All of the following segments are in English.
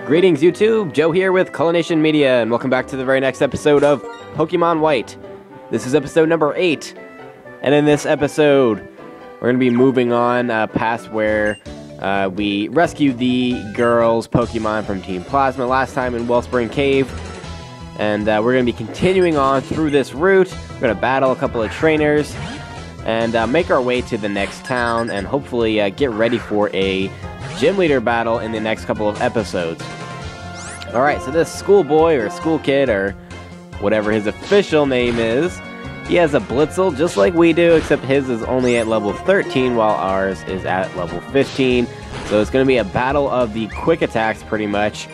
Greetings YouTube, Joe here with Nacrene Media, and welcome back to the very next episode of Pokemon White. This is episode number 8, and in this episode, we're going to be moving on past where we rescued the girls' Pokemon from Team Plasma last time in Wellspring Cave, and we're going to be continuing on through this route. We're going to battle a couple of trainers, and make our way to the next town, and hopefully get ready for a gym leader battle in the next couple of episodes. Alright, so this schoolboy or school kid or whatever his official name is, he has a Blitzel just like we do, except his is only at level 13 while ours is at level 15. So it's going to be a battle of the quick attacks pretty much.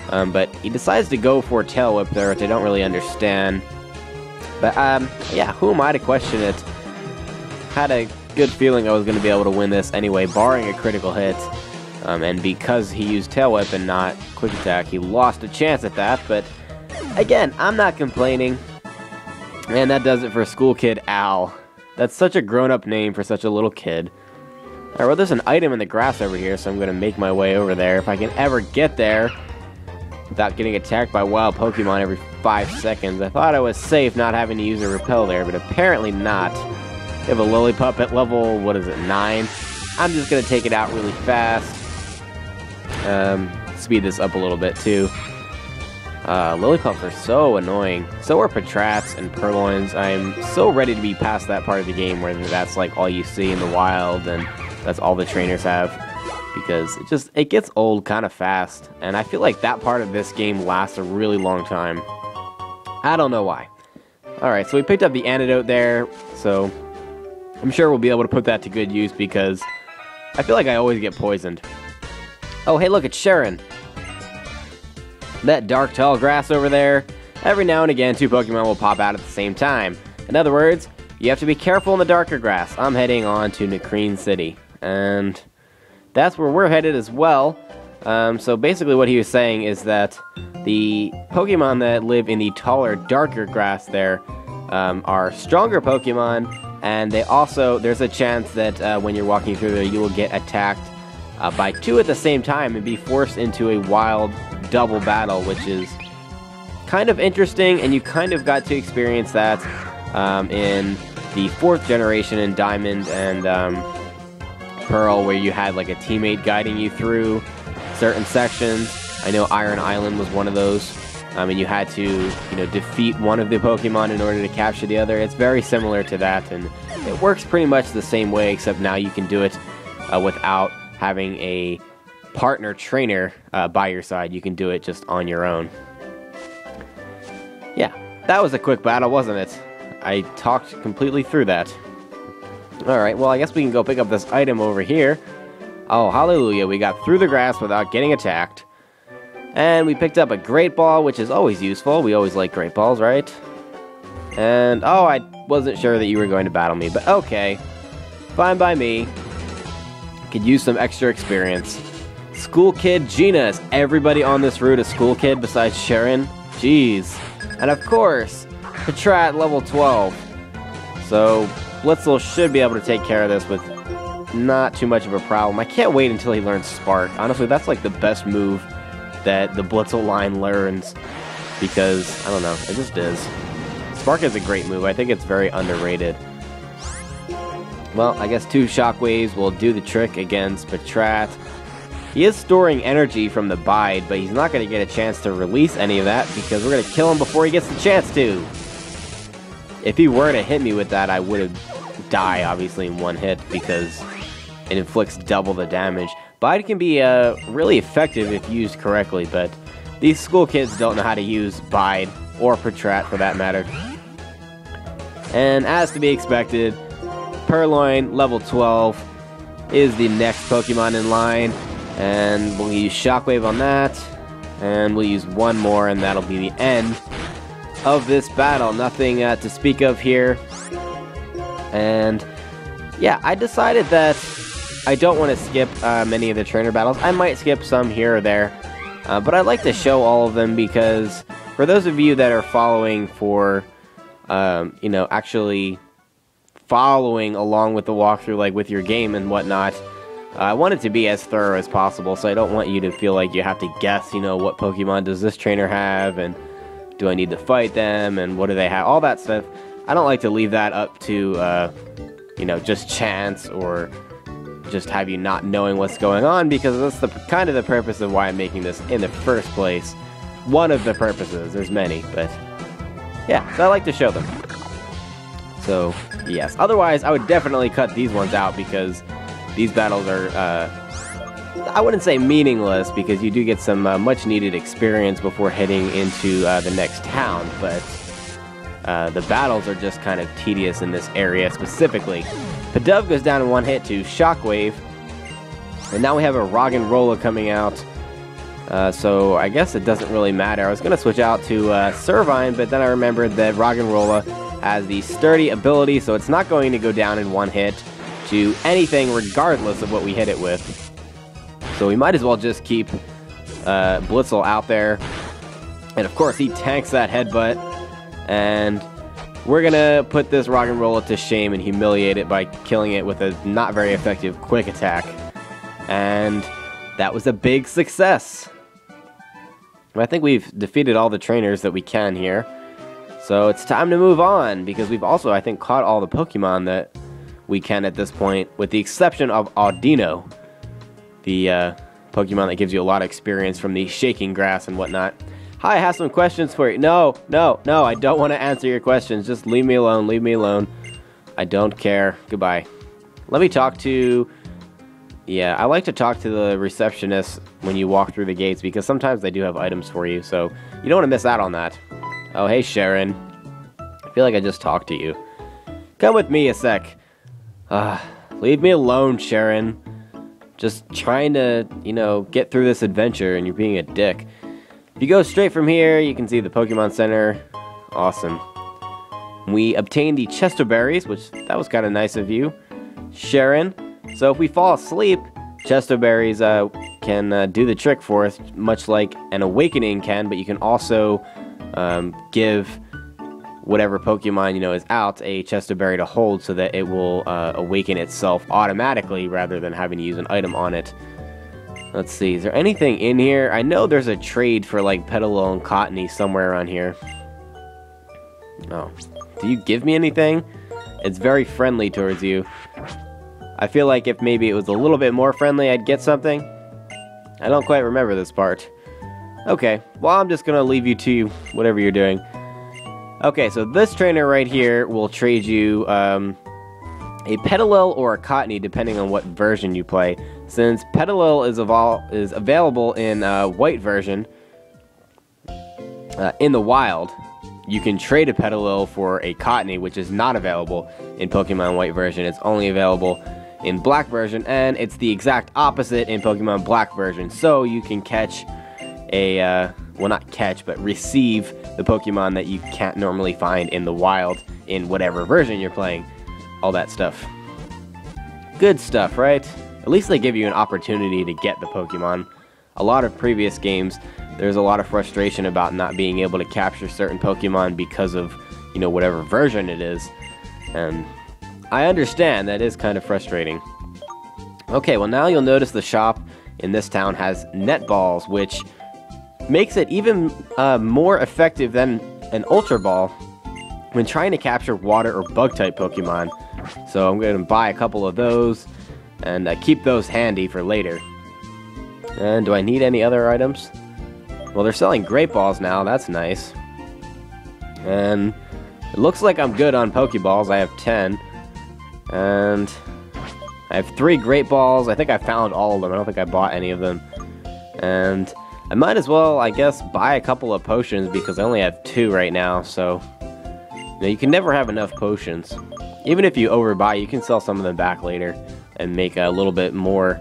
But he decides to go for Tail Whip there, which I don't really understand. But yeah, who am I to question it? Had a good feeling I was going to be able to win this anyway, barring a critical hit. And because he used Tail Whip and not Quick Attack, he lost a chance at that, but again, I'm not complaining. And that does it for School Kid Al. That's such a grown-up name for such a little kid. Alright, well, there's an item in the grass over here, so I'm going to make my way over there. If I can ever get there without getting attacked by wild Pokemon every 5 seconds. I thought I was safe not having to use a repel there, but apparently not. We have a Lillipup at level, 9? I'm just going to take it out really fast. Speed this up a little bit too. Lillipups are so annoying. So are Patrats and Purloins. I'm so ready to be past that part of the game where that's like all you see in the wild and that's all the trainers have. Because it gets old kind of fast. And I feel like that part of this game lasts a really long time. I don't know why. Alright, so we picked up the antidote there. So I'm sure we'll be able to put that to good use because I feel like I always get poisoned. Oh, hey, look, it's Sharon. That dark, tall grass over there. Every now and again, 2 Pokemon will pop out at the same time. In other words, you have to be careful in the darker grass. I'm heading on to Nacrene City. And that's where we're headed as well. So basically what he was saying is that the Pokemon that live in the taller, darker grass there are stronger Pokemon. And they also, there's a chance that when you're walking through there, you will get attacked by 2 at the same time and be forced into a wild double battle, which is kind of interesting, and you kind of got to experience that in the 4th generation in Diamond and Pearl, where you had like a teammate guiding you through certain sections. I know Iron Island was one of those, and you had to, defeat one of the Pokemon in order to capture the other. It's very similar to that, and it works pretty much the same way, except now you can do it without having a partner trainer by your side. You can do it just on your own. Yeah, that was a quick battle, wasn't it? I talked completely through that. Alright, well, I guess we can go pick up this item over here. Oh, hallelujah, we got through the grass without getting attacked. And we picked up a Great Ball, which is always useful. We always like Great Balls, right? And, oh, I wasn't sure that you were going to battle me, but okay. Fine by me. Could use some extra experience. School Kid Gina. Is everybody on this route a School Kid besides Sharon? Jeez. And of course, Patrat level 12. So, Blitzel should be able to take care of this with not too much of a problem. I can't wait until he learns Spark. Honestly, that's like the best move that the Blitzel line learns. Because, I don't know, it just is. Spark is a great move. I think it's very underrated. Well, I guess 2 Shockwaves will do the trick against Patrat. He is storing energy from the Bide, but he's not going to get a chance to release any of that because we're going to kill him before he gets the chance to. If he were to hit me with that, I would have died, obviously, in 1 hit because it inflicts double the damage. Bide can be really effective if used correctly, but these school kids don't know how to use Bide, or Patrat for that matter. And as to be expected, Purloin, level 12, is the next Pokemon in line, and we'll use Shockwave on that, and we'll use 1 more, and that'll be the end of this battle. Nothing to speak of here, and yeah, I decided that I don't want to skip many of the trainer battles. I might skip some here or there, but I'd like to show all of them because for those of you that are following for, actually following along with the walkthrough, like with your game and whatnot, I want it to be as thorough as possible, so I don't want you to feel like you have to guess, you know, what Pokemon does this trainer have, and do I need to fight them, and what do they have, all that stuff. I don't like to leave that up to, you know, just chance, or just have you not knowing what's going on, because that's the kind of the purpose of why I'm making this in the first place. One of the purposes, there's many, but yeah, so I like to show them. So, yes. Otherwise, I would definitely cut these ones out, because these battles are, I wouldn't say meaningless, because you do get some much-needed experience before heading into the next town, but the battles are just kind of tedious in this area specifically. Pidove goes down in one hit to Shockwave, and now we have a Roggenrola coming out, so I guess it doesn't really matter. I was going to switch out to Servine, but then I remembered that Roggenrola has the Sturdy ability, so it's not going to go down in one hit to anything regardless of what we hit it with. So we might as well just keep Blitzel out there. And of course he tanks that headbutt, and we're gonna put this Roggenrola to shame and humiliate it by killing it with a not very effective quick attack. And that was a big success. I think we've defeated all the trainers that we can here. So it's time to move on, because we've also, I think, caught all the Pokemon that we can at this point, with the exception of Audino, the Pokemon that gives you a lot of experience from the shaking grass and whatnot. Hi, I have some questions for you. No, I don't want to answer your questions. Just leave me alone, leave me alone. I don't care. Goodbye. Let me talk to... Yeah, I like to talk to the receptionist when you walk through the gates, because sometimes they do have items for you, so you don't want to miss out on that. Oh, hey, Sharon. I feel like I just talked to you. Come with me a sec. Leave me alone, Sharon. Just trying to, you know, get through this adventure, and you're being a dick. If you go straight from here, you can see the Pokemon Center. Awesome. We obtained the Chesto Berries, which, that was kind of nice of you, Sharon. So if we fall asleep, Chesto Berries can do the trick for us, much like an Awakening can, but you can also give whatever Pokemon, you know, is out a Chesto Berry to hold, so that it will awaken itself automatically rather than having to use an item on it. Let's see, is there anything in here? I know there's a trade for like Petalil and Cottony somewhere around here. Oh, do you give me anything? It's very friendly towards you. I feel like if maybe it was a little bit more friendly, I'd get something. I don't quite remember this part. Okay, well, I'm just gonna leave you to whatever you're doing. Okay, so this trainer right here will trade you a Petalil or a Cottony, depending on what version you play. Since Petalil is available in white version, in the wild, you can trade a Petalil for a Cottony, which is not available in Pokemon White version. It's only available in Black version, and it's the exact opposite in Pokemon Black version. So you can catch a, well, not catch, but receive the Pokemon that you can't normally find in the wild in whatever version you're playing. All that stuff. Good stuff, right? At least they give you an opportunity to get the Pokemon. A lot of previous games, there's a lot of frustration about not being able to capture certain Pokemon because of, you know, whatever version it is. And I understand that is kind of frustrating. Okay, well now you'll notice the shop in this town has net balls, which makes it even more effective than an Ultra Ball when trying to capture water or bug-type Pokemon. So I'm going to buy a couple of those and keep those handy for later. And do I need any other items? Well, they're selling Great Balls now, that's nice. And it looks like I'm good on Pokeballs, I have 10. And I have 3 Great Balls, I think I found all of them, I don't think I bought any of them. And I might as well, I guess, buy a couple of potions because I only have 2 right now, so... You know, you can never have enough potions. Even if you overbuy, you can sell some of them back later and make a little bit more,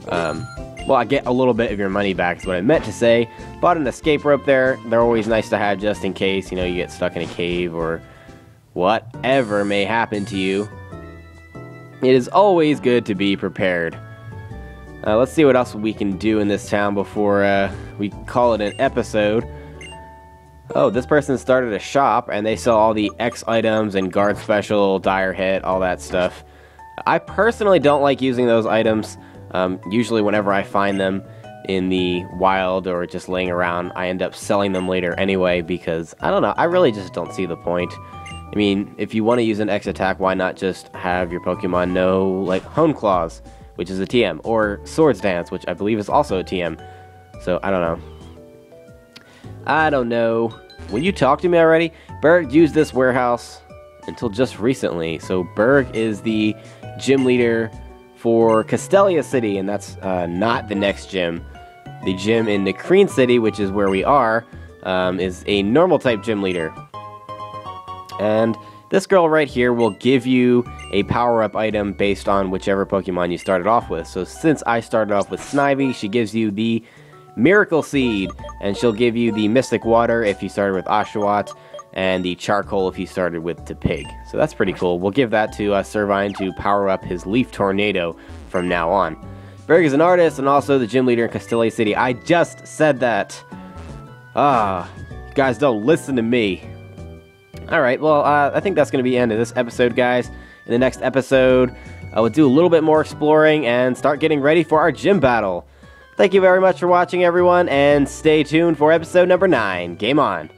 well, I get a little bit of your money back is what I meant to say. Bought an escape rope there. They're always nice to have just in case, you know, you get stuck in a cave or whatever may happen to you. It is always good to be prepared. Let's see what else we can do in this town before we call it an episode. Oh, this person started a shop, and they sell all the X items and guard special, dire hit, all that stuff. I personally don't like using those items. Usually whenever I find them in the wild or just laying around, I end up selling them later anyway because, I don't know, I really just don't see the point. I mean, if you want to use an X attack, why not just have your Pokemon know, like, Hone Claws, which is a TM, or Swords Dance, which I believe is also a TM. So, I don't know. I don't know. Will you talk to me already? Berg used this warehouse until just recently. So, Berg is the gym leader for Castelia City, and that's not the next gym. The gym in Nacrene City, which is where we are, is a normal type gym leader. And this girl right here will give you a power-up item based on whichever Pokemon you started off with. So since I started off with Snivy, she gives you the Miracle Seed, and she'll give you the Mystic Water if you started with Oshawott, and the Charcoal if you started with Tepig. So that's pretty cool. We'll give that to Servine to power up his Leaf Tornado from now on. Berg is an artist and also the gym leader in Castelia City. I just said that. You guys don't listen to me. Alright, well, I think that's going to be the end of this episode, guys. In the next episode, we'll do a little bit more exploring and start getting ready for our gym battle. Thank you very much for watching, everyone, and stay tuned for episode number 9. Game on!